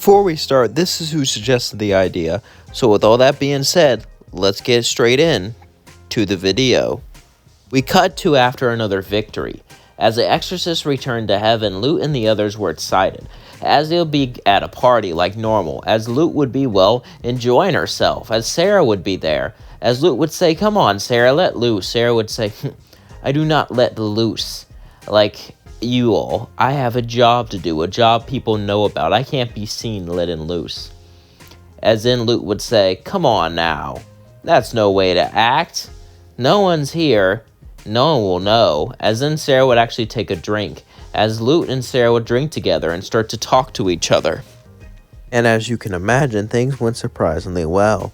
Before we start, this is who suggested the idea. So with all that being said, let's get straight in to the video. We cut to after another victory. As the exorcists returned to heaven, Lute and the others were excited, as they would be at a party like normal, as Lute would be, well, enjoying herself, as Sera would be there. As Lute would say, "Come on, Sera, let loose." Sera would say, "I do not let loose like you all. I have a job to do, a job people know about. I can't be seen letting loose." As then Lute would say, "Come on now. That's no way to act. No one's here. No one will know." As then Sera would actually take a drink, as Lute and Sera would drink together and start to talk to each other. And as you can imagine, things went surprisingly well.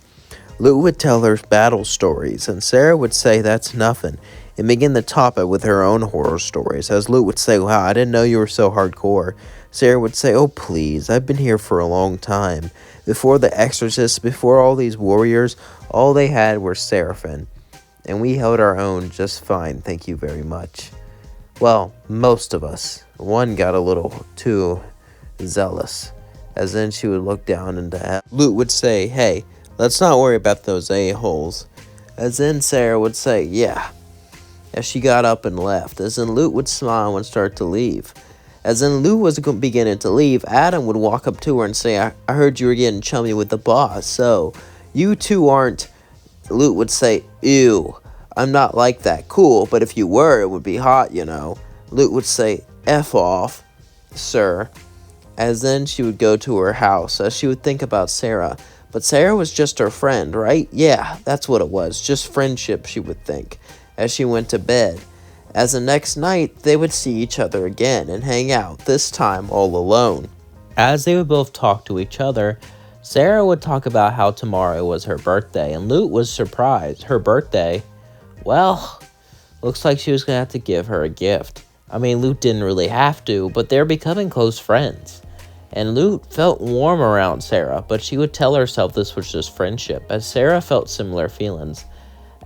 Lute would tell her battle stories, and Sera would say that's nothing, and begin to top it with her own horror stories. As Lute would say, "Wow, I didn't know you were so hardcore." Sera would say, "Oh please, I've been here for a long time. Before the exorcists, before all these warriors, all they had were seraphim. And we held our own just fine, thank you very much." Well, most of us. One got a little too zealous, as then she would look down into hell. Lute would say, "Hey, let's not worry about those a-holes." As then Sera would say, "Yeah," as she got up and left. As then Lute would smile and start to leave. As then Lute was beginning to leave, Adam would walk up to her and say, I heard you were getting chummy with the boss, so you two aren't." Lute would say, "Ew, I'm not like that. Cool, but if you were, it would be hot, you know." Lute would say, "F off, sir." As then she would go to her house, as she would think about Sera. But Sera was just her friend, right? Yeah, that's what it was, just friendship, she would think, as she went to bed. As the next night, they would see each other again and hang out, this time all alone. As they would both talk to each other, Sera would talk about how tomorrow was her birthday, and Lute was surprised. Her birthday? Well, looks like she was going to have to give her a gift. I mean, Lute didn't really have to, but they're becoming close friends. And Lute felt warm around Sera, but she would tell herself this was just friendship, as Sera felt similar feelings.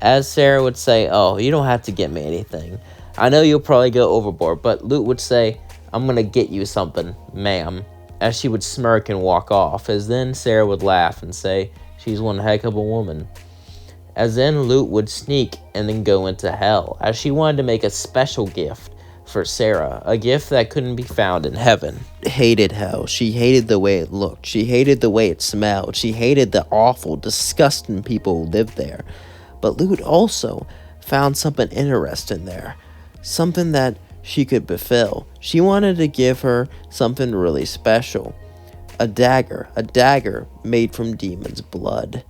As Sera would say, "Oh, you don't have to get me anything. I know you'll probably go overboard," but Lute would say, "I'm going to get you something, ma'am," as she would smirk and walk off, as then Sera would laugh and say, "She's one heck of a woman." As then Lute would sneak and then go into hell, as she wanted to make a special gift for Sera, a gift that couldn't be found in heaven. Hated hell. She hated the way it looked. She hated the way it smelled. She hated the awful, disgusting people who lived there. But Lute also found something interesting there, something that she could fulfill. She wanted to give her something really special. A dagger made from demon's blood.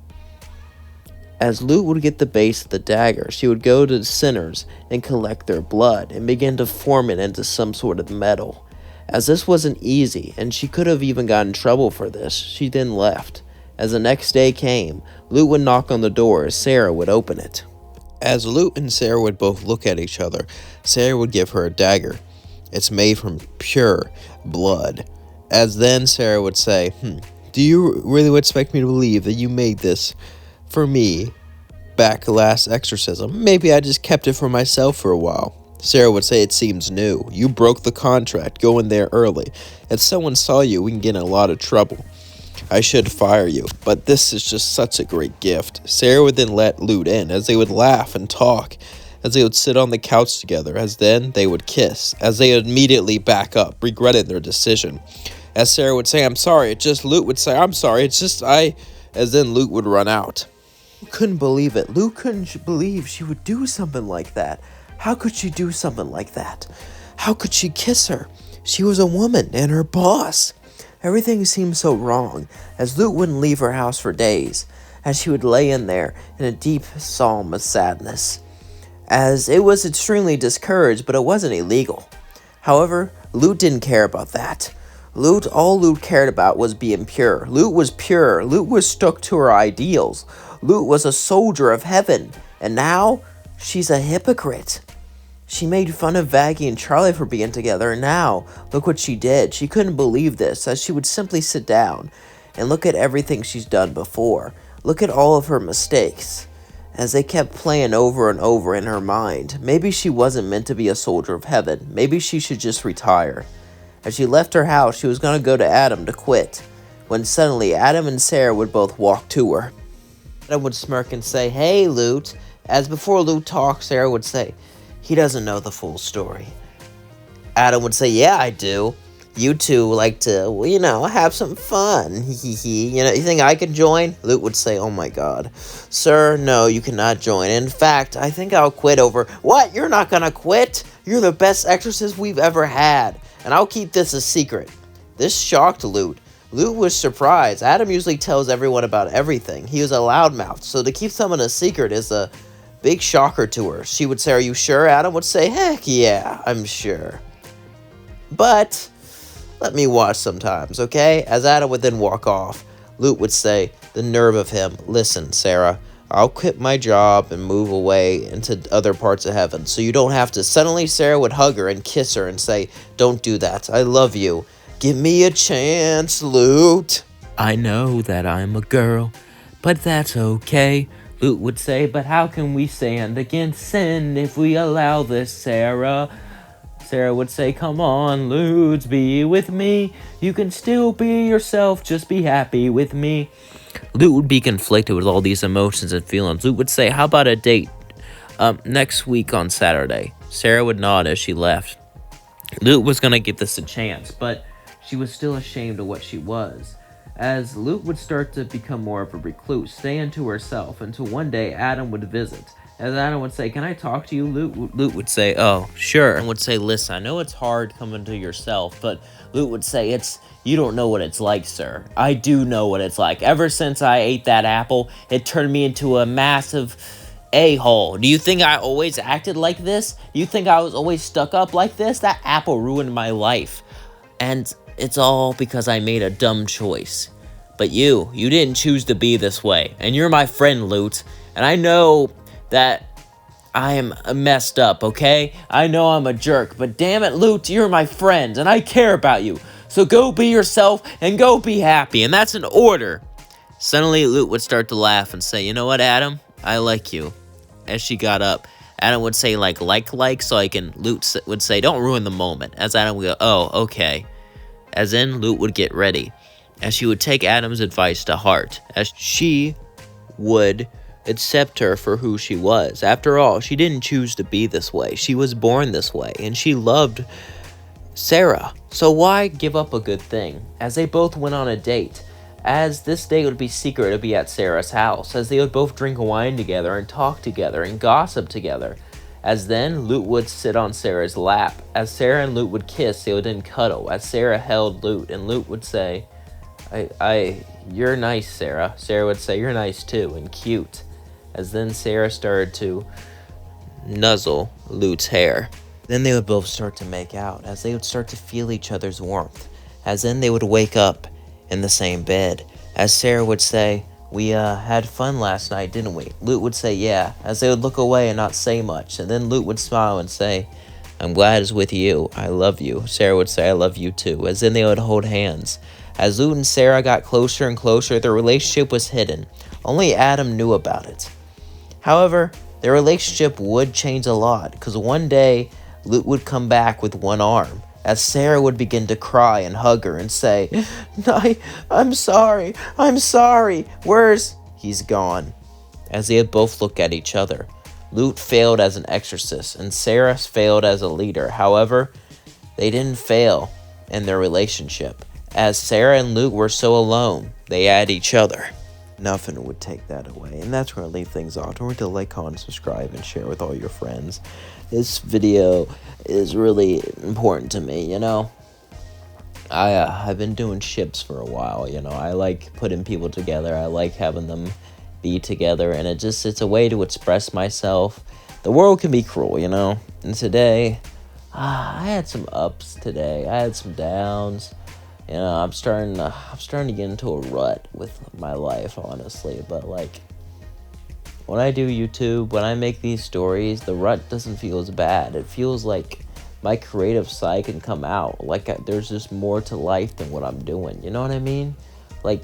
As Lute would get the base of the dagger, she would go to the sinners and collect their blood and begin to form it into some sort of metal. As this wasn't easy, and she could have even gotten in trouble for this, she then left. As the next day came, Lute would knock on the door as Sera would open it. As Lute and Sera would both look at each other, Sera would give her a dagger. It's made from pure blood. As then Sera would say, "Do you really expect me to believe that you made this for me back last exorcism? Maybe I just kept it for myself for a while." Sera would say, "It seems new. You broke the contract going there early. If someone saw you, we can get in a lot of trouble. I should fire you, but this is just such a great gift." Sera would then let Lute in, as they would laugh and talk, as they would sit on the couch together, as then they would kiss, as they would immediately back up, regretting their decision. As Sera would say, "I'm sorry," Lute would say, "I'm sorry, it's just as then Lute would run out. Couldn't believe it. Lute couldn't believe she would do something like that. How could she do something like that? How could she kiss her? She was a woman and her boss. Everything seemed so wrong, as Lute wouldn't leave her house for days, as she would lay in there in a deep psalm of sadness, as it was extremely discouraged, but it wasn't illegal. However, Lute didn't care about that. All Lute cared about was being pure. Lute was pure. Lute was stuck to her ideals. Lute was a soldier of heaven, and now she's a hypocrite. She made fun of Vaggie and Charlie for being together, and now, look what she did. She couldn't believe this, as she would simply sit down and look at everything she's done before. Look at all of her mistakes, as they kept playing over and over in her mind. Maybe she wasn't meant to be a soldier of heaven. Maybe she should just retire. As she left her house, she was going to go to Adam to quit. when suddenly Adam and Sera would both walk to her. Adam would smirk and say, "Hey, Lute." As before Lute talked, Sera would say, "He doesn't know the full story." Adam would say, "Yeah, I do. You two like to, well, have some fun. You think I could join?" Lute would say, "Oh my god. Sir, no, you cannot join. In fact, I think I'll quit over." "What? You're not gonna quit? You're the best exorcist we've ever had, and I'll keep this a secret." This shocked Lute. Lute was surprised. Adam usually tells everyone about everything. He was a loudmouth, so to keep someone a secret is a big shocker to her. She would say, "Are you sure?" Adam would say, "Heck yeah, I'm sure. But let me watch sometimes, okay?" As Adam would then walk off, Lute would say, "The nerve of him. Listen, Sera, I'll quit my job and move away into other parts of heaven, so you don't have to." Suddenly, Sera would hug her and kiss her and say, "Don't do that. I love you. Give me a chance, Lute." "I know that I'm a girl, but that's okay," Lute would say. "But how can we stand against sin if we allow this, Sera?" Sera would say, "Come on, Lute, be with me. You can still be yourself, just be happy with me." Lute would be conflicted with all these emotions and feelings. Lute would say, "How about a date next week on Saturday?" Sera would nod as she left. Lute was going to give this a chance, but she was still ashamed of what she was. As Lute would start to become more of a recluse, stay into herself, until one day Adam would visit. As Adam would say, "Can I talk to you?" Lute would say, "Oh, sure." And would say, "Listen, I know it's hard coming to yourself," but Lute would say, "You don't know what it's like, sir. I do know what it's like. Ever since I ate that apple, it turned me into a massive a-hole. Do you think I always acted like this? You think I was always stuck up like this? That apple ruined my life. And it's all because I made a dumb choice. But you didn't choose to be this way. And you're my friend, Lute. And I know that I am messed up, okay? I know I'm a jerk, but damn it, Lute, you're my friend, and I care about you. So go be yourself, and go be happy, and that's an order." Suddenly, Lute would start to laugh and say, "You know what, Adam? I like you." As she got up, Adam would say, and Lute would say, "Don't ruin the moment." As Adam would go, "Oh, okay." As in, Lute would get ready, as she would take Adam's advice to heart, as she would accept her for who she was. After all, she didn't choose to be this way. She was born this way, and she loved Sera. So why give up a good thing? As they both went on a date, as this date would be secret, it would be at Sera's house, as they would both drink wine together and talk together and gossip together. As then, Lute would sit on Sera's lap. As Sera and Lute would kiss, they would then cuddle, as Sera held Lute, and Lute would say, "You're nice, Sera." Sera would say, "You're nice too, and cute." As then Sera started to nuzzle Lute's hair. Then they would both start to make out, as they would start to feel each other's warmth. As then they would wake up in the same bed. As Sera would say, "We had fun last night, didn't we?" Lute would say, "Yeah," as they would look away and not say much. And then Lute would smile and say, "I'm glad it's with you. I love you." Sera would say, "I love you too." As then they would hold hands. As Lute and Sera got closer and closer, their relationship was hidden. Only Adam knew about it. However, their relationship would change a lot, because one day, Lute would come back with one arm, as Sera would begin to cry and hug her and say, I'm sorry, where's..." "He's gone." As they had both looked at each other. Lute failed as an exorcist, and Sera failed as a leader. However, they didn't fail in their relationship, as Sera and Lute were so alone, they had each other. Nothing would take that away. And that's where I leave things off. Don't forget to like, comment, subscribe, and share with all your friends. This video is really important to me, I've been doing ships for a while, I like putting people together. I like having them be together, and it's a way to express myself. The world can be cruel, And today, I had some ups today. I had some downs. I'm starting to get into a rut with my life, honestly. But when I do YouTube, when I make these stories, the rut doesn't feel as bad. It feels like my creative side can come out. There's just more to life than what I'm doing. You know what I mean?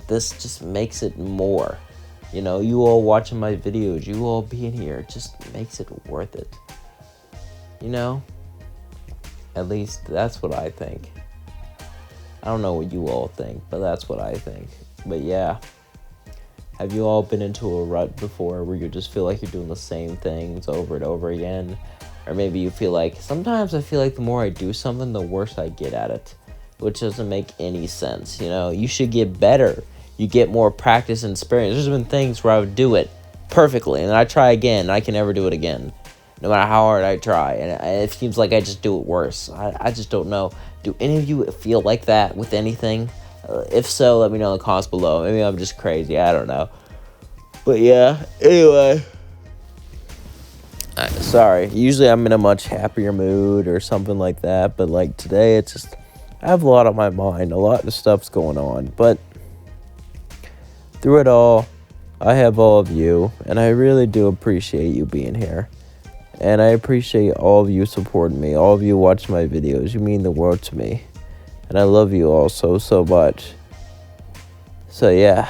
This just makes it more. You all watching my videos, you all being here, it just makes it worth it. At least that's what I think. I don't know what you all think, but that's what I think. But yeah, have you all been into a rut before where you just feel like you're doing the same things over and over again? Or maybe you feel like, sometimes I feel like the more I do something, the worse I get at it, which doesn't make any sense. You know, you should get better. You get more practice and experience. There's been things where I would do it perfectly, and then I try again, and I can never do it again, no matter how hard I try. And it seems like I just do it worse. I just don't know. Do any of you feel like that with anything? If so, let me know in the comments below. Maybe I'm just crazy. I don't know. But yeah, anyway. Sorry. Usually I'm in a much happier mood or something like that. But like today, it's just, I have a lot on my mind. A lot of stuff's going on. But through it all, I have all of you. And I really do appreciate you being here. And I appreciate all of you supporting me. All of you watching my videos. You mean the world to me. And I love you all so, so much. So yeah.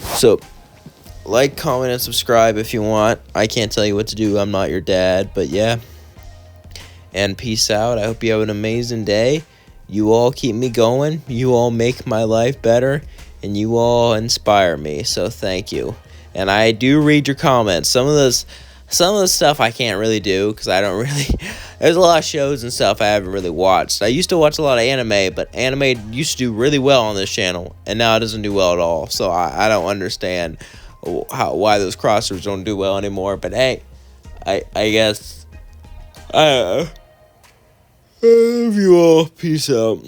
So, like, comment, and subscribe if you want. I can't tell you what to do. I'm not your dad. But yeah. And peace out. I hope you have an amazing day. You all keep me going. You all make my life better. And you all inspire me. So thank you. And I do read your comments. Some of the stuff I can't really do because I don't really. There's a lot of shows and stuff I haven't really watched. I used to watch a lot of anime, but anime used to do really well on this channel, and now it doesn't do well at all. So I don't understand why those crossovers don't do well anymore. But hey, I guess I love you all. Peace out.